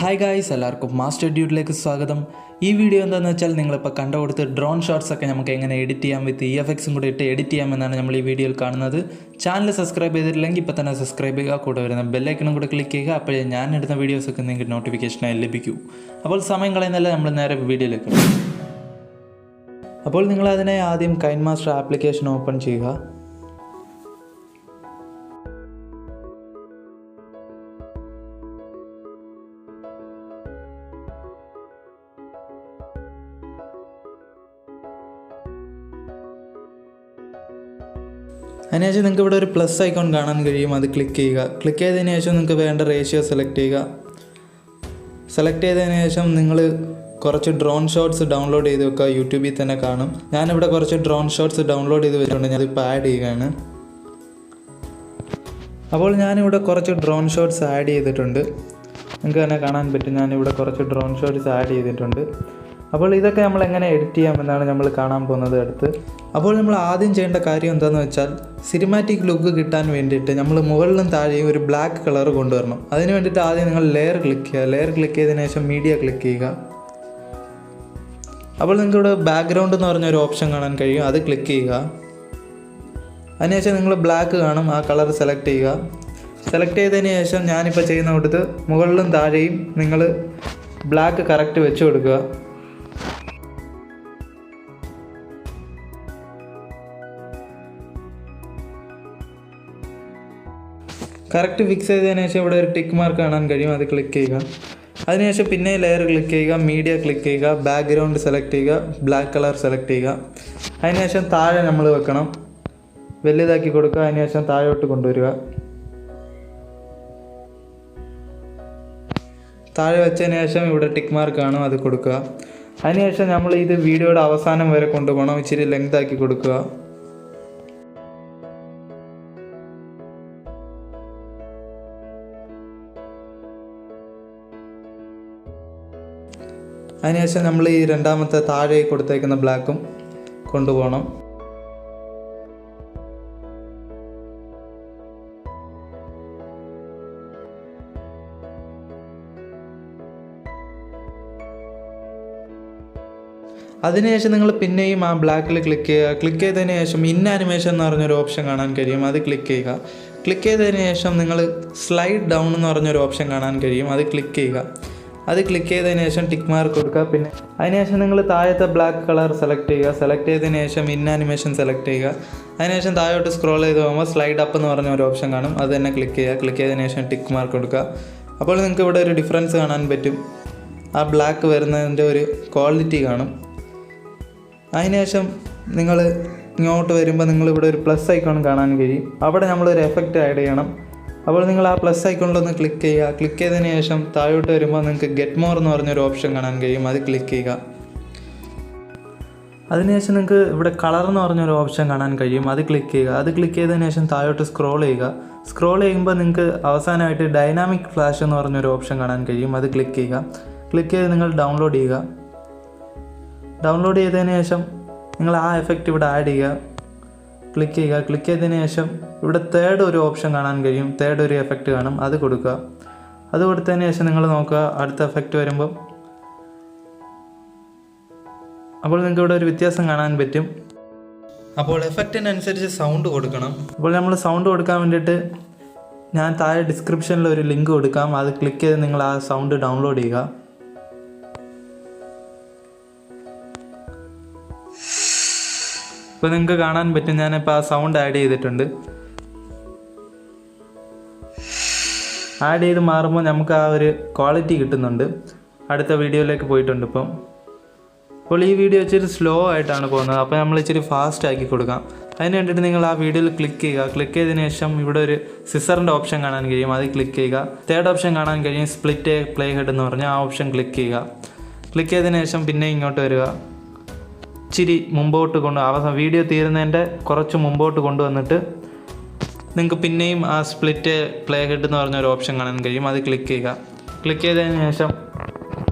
Hi guys, എല്ലാവർക്കും master ഡ്യൂട്ടിലേക്ക് സ്വാഗതം. ഈ വീഡിയോ എന്താണെന്ന് വെച്ചാൽ നിങ്ങളിപ്പോൾ കണ്ടുകൊടുത്ത് ഡ്രോൺ ഷോട്ട്സ് ഒക്കെ നമുക്ക് എങ്ങനെ എഡിറ്റ് ചെയ്യാം, വിത്ത് EFXും കൂടി ഇട്ട് എഡിറ്റ് ചെയ്യാമെന്നാണ് നമ്മൾ ഈ വീഡിയോയിൽ കാണുന്നത്. ചാനൽ സബ്സ്ക്രൈബ് ചെയ്തിട്ടില്ലെങ്കിൽ ഇപ്പോൾ തന്നെ സബ്സ്ക്രൈബ് ചെയ്യുക, കൂടെ വരുന്ന ബെല്ലൈക്കണും കൂടെ ക്ലിക്ക് ചെയ്യുക. അപ്പോഴേ ഞാൻ ഇടുന്ന വീഡിയോസൊക്കെ നിങ്ങൾക്ക് നോട്ടിഫിക്കേഷനായി ലഭിക്കൂ. അപ്പോൾ സമയം കളയുന്നല്ല, നമ്മൾ നേരെ വീഡിയോയിലേക്ക്. അപ്പോൾ നിങ്ങളതിനെ ആദ്യം കൈൻമാസ്റ്റർ ആപ്ലിക്കേഷൻ ഓപ്പൺ ചെയ്യുക. അതിനുശേഷം നിങ്ങൾക്ക് ഇവിടെ ഒരു പ്ലസ് ഐക്കോൺ കാണാൻ കഴിയും, അത് ക്ലിക്ക് ചെയ്യുക. ക്ലിക്ക് ചെയ്തതിന് ശേഷം നിങ്ങൾക്ക് വേണ്ട റേഷ്യോ സെലക്ട് ചെയ്യുക. സെലക്ട് ചെയ്തതിന് ശേഷം നിങ്ങൾ കുറച്ച് ഡ്രോൺ ഷോട്ട്സ് ഡൗൺലോഡ് ചെയ്ത് വെക്കുക. യൂട്യൂബിൽ തന്നെ കാണും. ഞാനിവിടെ കുറച്ച് ഡ്രോൺ ഷോട്ട്സ് ഡൗൺലോഡ് ചെയ്ത് വെച്ചിട്ടുണ്ട്, ഞാനിപ്പോൾ ആഡ് ചെയ്യുകയാണ്. അപ്പോൾ ഞാനിവിടെ കുറച്ച് ഡ്രോൺ ഷോട്ട്സ് ആഡ് ചെയ്തിട്ടുണ്ട്, നിങ്ങൾക്ക് തന്നെ കാണാൻ പറ്റും. ഞാനിവിടെ കുറച്ച് ഡ്രോൺ ഷോട്ട്സ് ആഡ് ചെയ്തിട്ടുണ്ട്. അപ്പോൾ ഇതൊക്കെ നമ്മൾ എങ്ങനെ എഡിറ്റ് ചെയ്യാമെന്നാണ് നമ്മൾ കാണാൻ പോകുന്നത് അടുത്ത്. അപ്പോൾ നമ്മൾ ആദ്യം ചെയ്യേണ്ട കാര്യം എന്താണെന്ന് വെച്ചാൽ, സിനിമാറ്റിക് ലുക്ക് കിട്ടാൻ വേണ്ടിയിട്ട് നമ്മൾ മുകളിലും താഴെയും ഒരു ബ്ലാക്ക് കളർ കൊണ്ടുവരണം. അതിന് വേണ്ടിയിട്ട് ആദ്യം നിങ്ങൾ ലെയർ ക്ലിക്ക് ചെയ്യുക. ലെയർ ക്ലിക്ക് ചെയ്തതിന് ശേഷം മീഡിയ ക്ലിക്ക് ചെയ്യുക. അപ്പോൾ നിങ്ങൾക്ക് ഇവിടെ ബാക്ക്ഗ്രൗണ്ട് എന്ന് പറഞ്ഞൊരു ഓപ്ഷൻ കാണാൻ കഴിയും, അത് ക്ലിക്ക് ചെയ്യുക. അതിനുശേഷം നിങ്ങൾ ബ്ലാക്ക് കാണും, ആ കളർ സെലക്ട് ചെയ്യുക. സെലക്ട് ചെയ്തതിന് ശേഷം ഞാനിപ്പോൾ ചെയ്യുന്ന കൊടുത്ത് മുകളിലും താഴെയും നിങ്ങൾ ബ്ലാക്ക് കറക്റ്റ് വെച്ച് കൊടുക്കുക. കറക്റ്റ് ഫിക്സ് ചെയ്തതിന് ശേഷം ഇവിടെ ഒരു ടിക്ക് മാർക്ക് കാണാൻ കഴിയും, അത് ക്ലിക്ക് ചെയ്യുക. അതിനുശേഷം പിന്നെ ലെയർ ക്ലിക്ക് ചെയ്യുക, മീഡിയ ക്ലിക്ക് ചെയ്യുക, ബാക്ക്ഗ്രൗണ്ട് സെലക്ട് ചെയ്യുക, ബ്ലാക്ക് കളർ സെലക്ട് ചെയ്യുക. അതിനുശേഷം താഴെ നമ്മൾ വെക്കണം, വലുതാക്കി കൊടുക്കുക. അതിനുശേഷം താഴോട്ട് കൊണ്ടുവരിക. താഴെ വെച്ചതിന് ശേഷം ഇവിടെ ടിക്ക് മാർക്ക് കാണും, അത് കൊടുക്കുക. അതിനുശേഷം നമ്മൾ ഇത് വീഡിയോയുടെ അവസാനം വരെ കൊണ്ടുപോകണം, ഇച്ചിരി ലെങ്ത് ആക്കി കൊടുക്കുക. അതിനുശേഷം നമ്മൾ ഈ രണ്ടാമത്തെ താഴെ കൊടുത്തേക്കുന്ന ബ്ലാക്കും കൊണ്ടുപോകണം. അതിനുശേഷം നിങ്ങൾ പിന്നെയും ആ ബ്ലാക്കിൽ ക്ലിക്ക് ചെയ്യുക. ക്ലിക്ക് ചെയ്തതിന് ശേഷം ഇൻ ആനിമേഷൻ എന്ന് പറഞ്ഞൊരു ഓപ്ഷൻ കാണാൻ കഴിയും, അത് ക്ലിക്ക് ചെയ്യുക. ക്ലിക്ക് ചെയ്തതിന് ശേഷം നിങ്ങൾ സ്ലൈഡ് ഡൗൺ എന്ന് പറഞ്ഞൊരു ഓപ്ഷൻ കാണാൻ കഴിയും, അത് ക്ലിക്ക് ചെയ്യുക. അത് ക്ലിക്ക് ചെയ്തതിന് ശേഷം ടിക്ക് മാർക്ക് കൊടുക്കുക. പിന്നെ അതിനുശേഷം നിങ്ങൾ താഴത്തെ ബ്ലാക്ക് കളർ സെലക്ട് ചെയ്യുക. സെലക്ട് ചെയ്തതിന് ശേഷം ഇൻ ആനിമേഷൻ സെലക്ട് ചെയ്യുക. അതിനുശേഷം താഴോട്ട് സ്ക്രോൾ ചെയ്ത് പോകുമ്പോൾ സ്ലൈഡ് അപ്പ് എന്ന് പറഞ്ഞ ഒരു ഓപ്ഷൻ കാണും, അത് തന്നെ ക്ലിക്ക് ചെയ്യുക. ക്ലിക്ക് ചെയ്തതിന് ശേഷം ടിക്ക് മാർക്ക് കൊടുക്കുക. അപ്പോൾ നിങ്ങൾക്ക് ഇവിടെ ഒരു ഡിഫറൻസ് കാണാൻ പറ്റും, ആ ബ്ലാക്ക് വരുന്നതിൻ്റെ ഒരു ക്വാളിറ്റി കാണും. അതിനുശേഷം നിങ്ങൾ ഇങ്ങോട്ട് വരുമ്പോൾ നിങ്ങളിവിടെ ഒരു പ്ലസ് ഐക്കോൺ കാണാൻ കഴിയും, അവിടെ നമ്മളൊരു എഫക്റ്റ് ആഡ് ചെയ്യണം. അപ്പോൾ നിങ്ങൾ ആ പ്ലസ് ഐക്കോണിലൊന്ന് ക്ലിക്ക് ചെയ്യുക. ക്ലിക്ക് ചെയ്തതിന് ശേഷം താഴോട്ട് വരുമ്പോൾ നിങ്ങൾക്ക് ഗെറ്റ് മോർ എന്ന് പറഞ്ഞൊരു ഓപ്ഷൻ കാണാൻ കഴിയും, അത് ക്ലിക്ക് ചെയ്യുക. അതിനുശേഷം നിങ്ങൾക്ക് ഇവിടെ കളർ എന്ന് പറഞ്ഞൊരു ഓപ്ഷൻ കാണാൻ കഴിയും, അത് ക്ലിക്ക് ചെയ്യുക. അത് ക്ലിക്ക് ചെയ്തതിന് ശേഷം താഴോട്ട് സ്ക്രോൾ ചെയ്യുക. സ്ക്രോൾ ചെയ്യുമ്പോൾ നിങ്ങൾക്ക് അവസാനമായിട്ട് ഡൈനാമിക് ഫ്ലാഷ് എന്ന് പറഞ്ഞൊരു ഓപ്ഷൻ കാണാൻ കഴിയും, അത് ക്ലിക്ക് ചെയ്യുക. ക്ലിക്ക് ചെയ്ത് നിങ്ങൾ ഡൗൺലോഡ് ചെയ്യുക. ഡൗൺലോഡ് ചെയ്തതിന് ശേഷം നിങ്ങൾ ആ എഫക്റ്റ് ഇവിടെ ആഡ് ചെയ്യുക. ക്ലിക്ക് ചെയ്യുക. ക്ലിക്ക് ചെയ്തതിന് ശേഷം ഇവിടെ തേർഡ് ഒരു ഓപ്ഷൻ കാണാൻ കഴിയും, തേർഡ് ഒരു എഫക്റ്റ് കാണും, അത് കൊടുക്കുക. അത് കൊടുത്തതിന് ശേഷം നിങ്ങൾ നോക്കുക അടുത്ത എഫക്റ്റ് വരുമ്പോൾ. അപ്പോൾ നിങ്ങൾക്ക് ഇവിടെ ഒരു വ്യത്യാസം കാണാൻ പറ്റും. അപ്പോൾ എഫക്റ്റിനനുസരിച്ച് സൗണ്ട് കൊടുക്കണം. അപ്പോൾ നമ്മൾ സൗണ്ട് കൊടുക്കാൻ വേണ്ടിയിട്ട് ഞാൻ താഴെ ഡിസ്ക്രിപ്ഷനിൽ ഒരു ലിങ്ക് കൊടുക്കാം, അത് ക്ലിക്ക് ചെയ്ത് നിങ്ങൾ ആ സൗണ്ട് ഡൗൺലോഡ് ചെയ്യുക. ഇപ്പോൾ നിങ്ങൾക്ക് കാണാൻ പറ്റും, ഞാനിപ്പോൾ ആ സൗണ്ട് ആഡ് ചെയ്തിട്ടുണ്ട്. ആഡ് ചെയ്ത് മാറുമ്പോൾ നമുക്ക് ആ ഒരു ക്വാളിറ്റി കിട്ടുന്നുണ്ട്. അടുത്ത വീഡിയോയിലേക്ക് പോയിട്ടുണ്ട് ഇപ്പം. അപ്പോൾ ഈ വീഡിയോ ഇച്ചിരി സ്ലോ ആയിട്ടാണ് പോകുന്നത്, അപ്പോൾ നമ്മൾ ഇച്ചിരി ഫാസ്റ്റ് ആക്കി കൊടുക്കാം. അതിന് വേണ്ടിയിട്ട് നിങ്ങൾ ആ വീഡിയോയിൽ ക്ലിക്ക് ചെയ്യുക. ക്ലിക്ക് ചെയ്തതിന് ശേഷം ഇവിടെ ഒരു സിസറിൻ്റെ ഓപ്ഷൻ കാണാൻ കഴിയും, അത് ക്ലിക്ക് ചെയ്യുക. തേർഡ് ഓപ്ഷൻ കാണാൻ കഴിയും, സ്പ്ലിറ്റ് പ്ലേ ഹെഡ് എന്ന് പറഞ്ഞാൽ ആ ഓപ്ഷൻ ക്ലിക്ക് ചെയ്യുക. ക്ലിക്ക് ചെയ്തതിന് ശേഷം പിന്നെ ഇങ്ങോട്ട് വരിക, ഇച്ചിരി മുമ്പോട്ട് വീഡിയോ തീരുന്നതിൻ്റെ കുറച്ച് മുമ്പോട്ട് കൊണ്ടുവന്നിട്ട് നിങ്ങൾക്ക് പിന്നെയും ആ സ്പ്ലിറ്റ് പ്ലേ ഹെഡ് എന്ന് പറഞ്ഞൊരു ഓപ്ഷൻ കാണാൻ കഴിയും, അത് ക്ലിക്ക് ചെയ്യുക. ക്ലിക്ക് ചെയ്തതിന് ശേഷം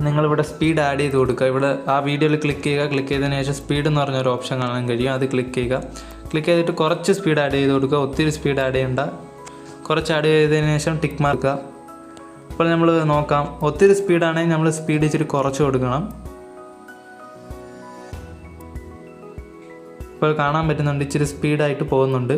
നിങ്ങളിവിടെ സ്പീഡ് ആഡ് ചെയ്ത് കൊടുക്കുക. ഇവിടെ ആ വീഡിയോയിൽ ക്ലിക്ക് ചെയ്യുക. ക്ലിക്ക് ചെയ്തതിന് ശേഷം സ്പീഡ് എന്ന് പറഞ്ഞൊരു ഓപ്ഷൻ കാണാൻ കഴിയും, അത് ക്ലിക്ക് ചെയ്യുക. ക്ലിക്ക് ചെയ്തിട്ട് കുറച്ച് സ്പീഡ് ആഡ് ചെയ്ത് കൊടുക്കുക, ഒത്തിരി സ്പീഡ് ആഡ് ചെയ്യേണ്ട. കുറച്ച് ആഡ് ചെയ്തതിന് ശേഷം ടിക്ക് മാർക്ക്. അപ്പോൾ നമ്മൾ നോക്കാം. ഒത്തിരി സ്പീഡാണെങ്കിൽ നമ്മൾ സ്പീഡ് ഇച്ചിരി കുറച്ച് കൊടുക്കണം. ഇപ്പോൾ കാണാൻ പറ്റുന്നുണ്ട് ഇച്ചിരി സ്പീഡായിട്ട് പോകുന്നുണ്ട്.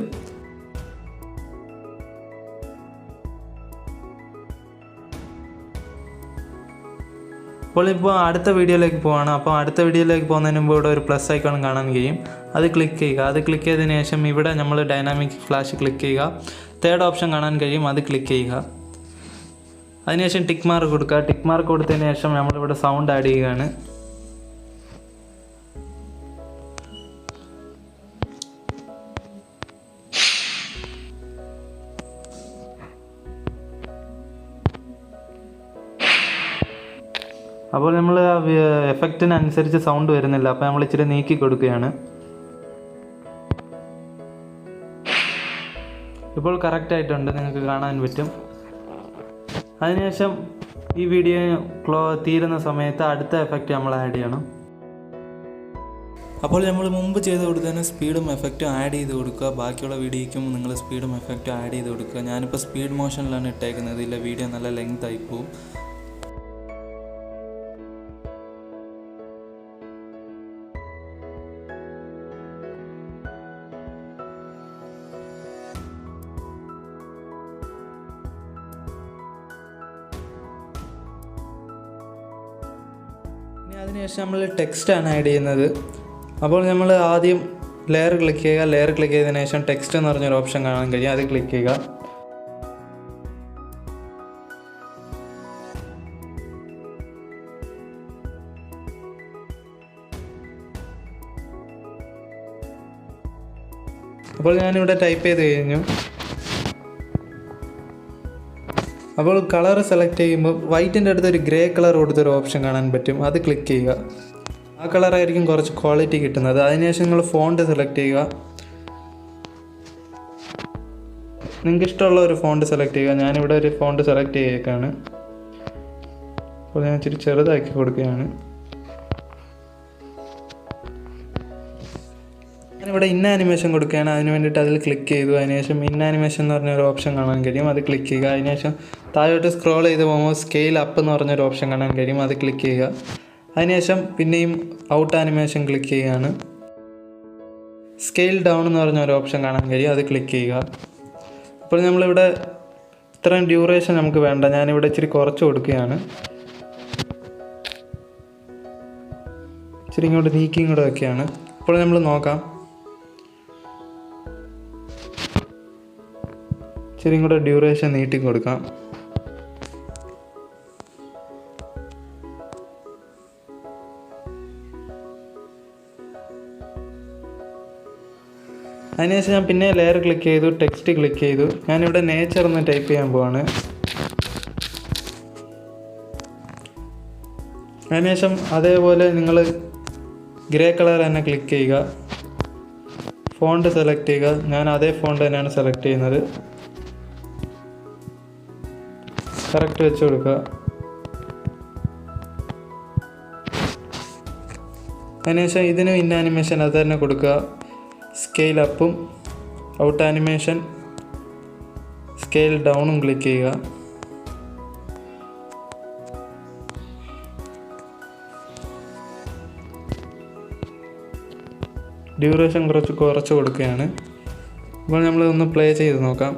ഇപ്പോൾ അടുത്ത വീഡിയോയിലേക്ക് പോവാണ്. അപ്പോൾ അടുത്ത വീഡിയോയിലേക്ക് പോകുന്നതിന് മുമ്പ് ഇവിടെ ഒരു പ്ലസ് ഐക്കൺ കാണാൻ കഴിയും. അത് ക്ലിക്ക് ചെയ്യുക. അത് ക്ലിക്ക് ചെയ്തതിന് ശേഷം ഇവിടെ നമ്മൾ ഡൈനാമിക് ഫ്ലാഷ് ക്ലിക്ക് ചെയ്യുക. തേർഡ് ഓപ്ഷൻ കാണാൻ കഴിയും. അത് ക്ലിക്ക് ചെയ്യുക. അതിനുശേഷം ടിക്ക് മാർക്ക് കൊടുക്കുക. ടിക്ക് മാർക്ക് കൊടുത്തതിന് ശേഷം നമ്മളിവിടെ സൗണ്ട് ആഡ് ചെയ്യുകയാണ്. അപ്പോൾ നമ്മൾ എഫക്റ്റിനനുസരിച്ച് സൗണ്ട് വരുന്നില്ല. അപ്പോൾ നമ്മൾ ഇച്ചിരി നീക്കി കൊടുക്കുകയാണ്. ഇപ്പോൾ കറക്റ്റായിട്ടുണ്ട്, നിങ്ങൾക്ക് കാണാൻ പറ്റും. അതിനുശേഷം ഈ വീഡിയോ തീരുന്ന സമയത്ത് അടുത്ത എഫക്റ്റ് നമ്മൾ ആഡ് ചെയ്യണം. അപ്പോൾ നമ്മൾ മുമ്പ് ചെയ്ത് കൊടുത്തതിന് സ്പീഡും എഫക്റ്റും ആഡ് ചെയ്ത് കൊടുക്കുക. ബാക്കിയുള്ള വീഡിയോയ്ക്കും നിങ്ങൾ സ്പീഡും എഫക്റ്റും ആഡ് ചെയ്ത് കൊടുക്കുക. ഞാനിപ്പോൾ സ്പീഡ് മോഷനിലാണ് ഇട്ടേക്കുന്നത്. ഇല്ല, വീഡിയോ നല്ല ലെങ്ത് ആയിപ്പോവും. അതിനുശേഷം നമ്മൾ ടെക്സ്റ്റാണ് ആഡ് ചെയ്യുന്നത്. അപ്പോൾ നമ്മൾ ആദ്യം ലെയർ ക്ലിക്ക് ചെയ്യുക. ലെയർ ക്ലിക്ക് ചെയ്തതിന് ശേഷം ടെക്സ്റ്റ് എന്ന് പറഞ്ഞൊരു ഓപ്ഷൻ കാണാൻ കഴിയും. അത് ക്ലിക്ക് ചെയ്യുക. അപ്പോൾ ഞാനിവിടെ ടൈപ്പ് ചെയ്ത് കഴിഞ്ഞു. അപ്പോൾ കളർ സെലക്ട് ചെയ്യുമ്പോൾ വൈറ്റിൻ്റെ അടുത്ത് ഒരു ഗ്രേ കളർ കൊടുത്തൊരു ഓപ്ഷൻ കാണാൻ പറ്റും. അത് ക്ലിക്ക് ചെയ്യുക. ആ കളറായിരിക്കും കുറച്ച് ക്വാളിറ്റി കിട്ടുന്നത്. അതിനുശേഷം നിങ്ങൾ ഫോണ്ട് സെലക്ട് ചെയ്യുക. നിങ്ങൾക്ക് ഇഷ്ടമുള്ള ഒരു ഫോണ്ട് സെലക്ട് ചെയ്യുക. ഞാനിവിടെ ഒരു ഫോണ്ട് സെലക്ട് ചെയ്തേക്കാണ്. അപ്പോൾ ഞാൻ ഇച്ചിരി ചെറുതാക്കി കൊടുക്കുകയാണ്. ഞാനിവിടെ ഇന്ന ആനിമേഷൻ കൊടുക്കുകയാണ്. അതിന് വേണ്ടിയിട്ട് അതിൽ ക്ലിക്ക് ചെയ്തു. അതിനുശേഷം ഇന്ന ആനിമേഷൻ എന്ന് പറഞ്ഞൊരു ഓപ്ഷൻ കാണാൻ കഴിയും. അത് ക്ലിക്ക് ചെയ്യുക. അതിനുശേഷം താഴോട്ട് സ്ക്രോൾ ചെയ്ത് പോകുമ്പോൾ സ്കെയിൽ അപ്പ് എന്ന് പറഞ്ഞൊരു ഓപ്ഷൻ കാണാൻ കഴിയും. അത് ക്ലിക്ക് ചെയ്യുക. അതിനുശേഷം പിന്നെയും ഔട്ട് ആനിമേഷൻ ക്ലിക്ക് ചെയ്യുകയാണ്. സ്കെയിൽ ഡൗൺ എന്ന് പറഞ്ഞൊരു ഓപ്ഷൻ കാണാൻ കഴിയും. അത് ക്ലിക്ക് ചെയ്യുക. അപ്പോൾ നമ്മളിവിടെ ഇത്രയും ഡ്യൂറേഷൻ നമുക്ക് വേണ്ട. ഞാനിവിടെ ഇച്ചിരി കുറച്ച് കൊടുക്കുകയാണ്. ഇച്ചിരി ഇങ്ങോട്ട് നീക്കിയും കൂടെ വയ്ക്കുകയാണ്. ഇപ്പോൾ നമ്മൾ നോക്കാം. ഇച്ചിരി കൂടെ ഡ്യൂറേഷൻ നീട്ടി കൊടുക്കാം. അതിനുശേഷം ഞാൻ പിന്നെ ലെയർ ക്ലിക്ക് ചെയ്തു. ടെക്സ്റ്റ് ക്ലിക്ക് ചെയ്തു. ഞാനിവിടെ നേച്ചർ എന്ന് ടൈപ്പ് ചെയ്യാൻ പോവാണ്. അതിനുശേഷം അതേപോലെ നിങ്ങൾ ഗ്രേ കളർ തന്നെ ക്ലിക്ക് ചെയ്യുക. ഫോണ്ട് സെലക്ട് ചെയ്യുക. ഞാൻ അതേ ഫോണ്ട് തന്നെയാണ് സെലക്ട് ചെയ്യുന്നത്. കറക്റ്റ് വെച്ച് കൊടുക്കുക. അതിനുശേഷം ഇതിന് ഇന്ന ആനിമേഷൻ അത് തന്നെ കൊടുക്കുക. സ്കെയിൽ അപ്പും ഔട്ട് ആനിമേഷൻ സ്കെയിൽ ഡൗണും ക്ലിക്ക് ചെയ്യുക. ഡ്യൂറേഷൻ കുറച്ച് കൊടുക്കുകയാണ്. അപ്പോൾ നമ്മൾ ഒന്ന് പ്ലേ ചെയ്ത് നോക്കാം.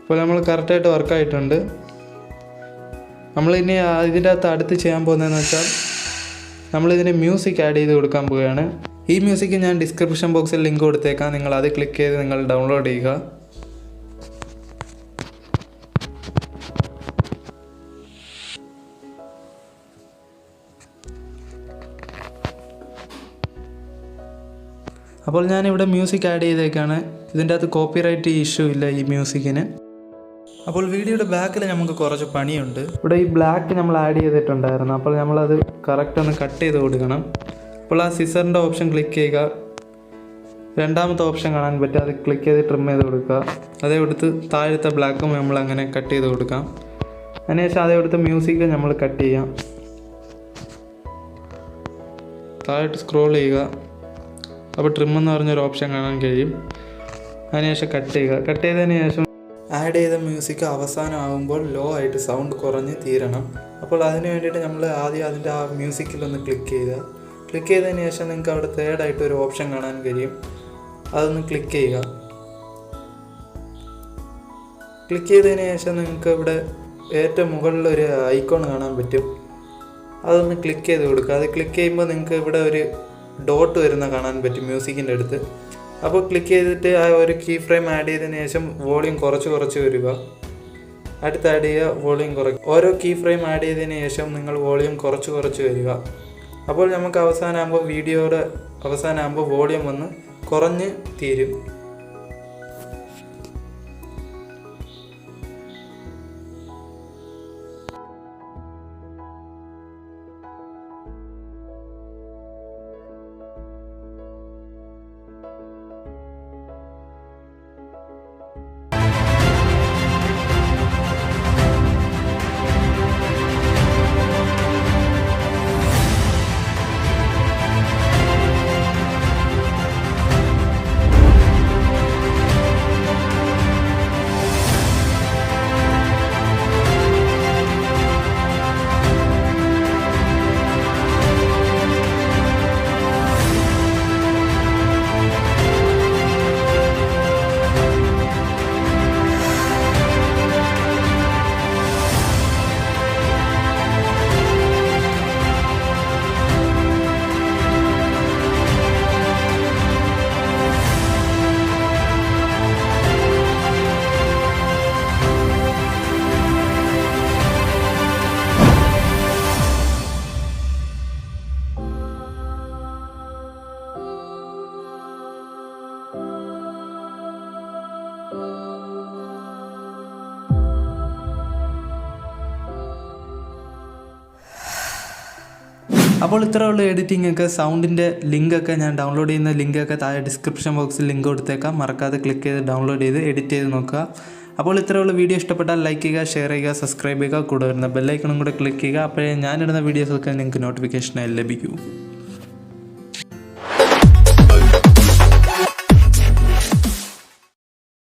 അപ്പോൾ നമ്മൾ കറക്റ്റായിട്ട് വർക്കായിട്ടുണ്ട്. നമ്മളിനി ഇതിൻ്റെ അകത്ത് അടുത്ത് ചെയ്യാൻ പോകുന്നതെന്ന് വെച്ചാൽ നമ്മളിതിന് മ്യൂസിക് ആഡ് ചെയ്ത് കൊടുക്കാൻ പോവുകയാണ്. ഈ മ്യൂസിക് ഞാൻ ഡിസ്ക്രിപ്ഷൻ ബോക്സിൽ ലിങ്ക് കൊടുത്തേക്കാം. നിങ്ങൾ അത് ക്ലിക്ക് ചെയ്ത് നിങ്ങൾ ഡൗൺലോഡ് ചെയ്യുക. അപ്പോൾ ഞാനിവിടെ മ്യൂസിക് ആഡ് ചെയ്തേക്കാണ്. ഇതിൻ്റെ അകത്ത് കോപ്പിറൈറ്റ് ഇഷ്യൂ ഇല്ല ഈ മ്യൂസിക്കിന്. അപ്പോൾ വീഡിയോയുടെ ബാക്കിൽ നമുക്ക് കുറച്ച് പണിയുണ്ട്. ഇവിടെ ഈ ബ്ലാക്ക് നമ്മൾ ആഡ് ചെയ്തിട്ടുണ്ടായിരുന്നു. അപ്പോൾ നമ്മളത് കറക്റ്റ് ഒന്ന് കട്ട് ചെയ്ത് കൊടുക്കണം. അപ്പോൾ ആ സിസറിൻ്റെ ഓപ്ഷൻ ക്ലിക്ക് ചെയ്യുക. രണ്ടാമത്തെ ഓപ്ഷൻ കാണാൻ പറ്റും. അത് ക്ലിക്ക് ചെയ്ത് ട്രിം ചെയ്ത് കൊടുക്കുക. അതേ കൊടുത്ത് താഴത്തെ ബ്ലാക്കും നമ്മൾ അങ്ങനെ കട്ട് ചെയ്ത് കൊടുക്കാം. അതിനുശേഷം അതേ കൊടുത്ത് മ്യൂസിക് നമ്മൾ കട്ട് ചെയ്യാം. താഴോട്ട് സ്ക്രോൾ ചെയ്യുക. അപ്പോൾ ട്രിം എന്ന് പറഞ്ഞൊരു ഓപ്ഷൻ കാണാൻ കഴിയും. അതിനുശേഷം കട്ട് ചെയ്യുക. കട്ട് ചെയ്തതിന് ശേഷം ആഡ് ചെയ്ത മ്യൂസിക് അവസാനം ആകുമ്പോൾ ലോ ആയിട്ട് സൗണ്ട് കുറഞ്ഞ് തീരണം. അപ്പോൾ അതിന് വേണ്ടിയിട്ട് നമ്മൾ ആദ്യം അതിൻ്റെ ആ മ്യൂസിക്കിലൊന്ന് ക്ലിക്ക് ചെയ്യുക. ക്ലിക്ക് ചെയ്തതിന് ശേഷം നിങ്ങൾക്ക് അവിടെ തേർഡായിട്ട് ഒരു ഓപ്ഷൻ കാണാൻ കഴിയും. അതൊന്ന് ക്ലിക്ക് ചെയ്യുക. ക്ലിക്ക് ചെയ്തതിന് ശേഷം നിങ്ങൾക്ക് ഇവിടെ ഏറ്റവും മുകളിലൊരു ഐക്കോൺ കാണാൻ പറ്റും. അതൊന്ന് ക്ലിക്ക് ചെയ്ത് കൊടുക്കുക. അത് ക്ലിക്ക് ചെയ്യുമ്പോൾ നിങ്ങൾക്ക് ഇവിടെ ഒരു ഡോട്ട് വരുന്ന കാണാൻ പറ്റും മ്യൂസിക്കിൻ്റെ അടുത്ത്. അപ്പോൾ ക്ലിക്ക് ചെയ്തിട്ട് ആ ഒരു കീ ഫ്രെയിം ആഡ് ചെയ്തതിന് ശേഷം വോളിയം കുറച്ച് വരിക. അടുത്ത് ആഡ് ചെയ്യുക, വോളിയം കുറയ്ക്കുക. ഓരോ കീ ഫ്രെയിം ആഡ് ചെയ്തതിന് ശേഷം നിങ്ങൾ വോളിയം കുറച്ച് വരിക. അപ്പോൾ നമുക്ക് വീഡിയോയുടെ അവസാനമാകുമ്പോൾ വോളിയം വന്ന് കുറഞ്ഞ് തീരും. അപ്പോൾ ഇത്രയുള്ള എഡിറ്റിംഗ് ഒക്കെ സൗണ്ടിൻ്റെ ലിങ്കൊക്കെ ഞാൻ ഡൗൺലോഡ് ചെയ്യുന്ന ലിങ്കൊക്കെ താഴെ ഡിസ്ക്രിപ്ഷൻ ബോക്സിൽ ലിങ്ക് കൊടുത്തേക്കാം. മറക്കാതെ ക്ലിക്ക് ചെയ്ത് ഡൗൺലോഡ് ചെയ്ത് എഡിറ്റ് ചെയ്ത് നോക്കുക. അപ്പോൾ ഇത്രയുള്ള വീഡിയോ ഇഷ്ടപ്പെട്ടാൽ ലൈക്ക് ചെയ്യുക, ഷെയർ ചെയ്യുക, സബ്സ്ക്രൈബ് ചെയ്യുക. കൂടെ വരുന്ന ബെല്ലൈക്കണും കൂടെ ക്ലിക്ക് ചെയ്യുക. അപ്പോഴേ ഞാനിടുന്ന വീഡിയോസൊക്കെ നിങ്ങൾക്ക് നോട്ടിഫിക്കേഷനായി ലഭിക്കൂ.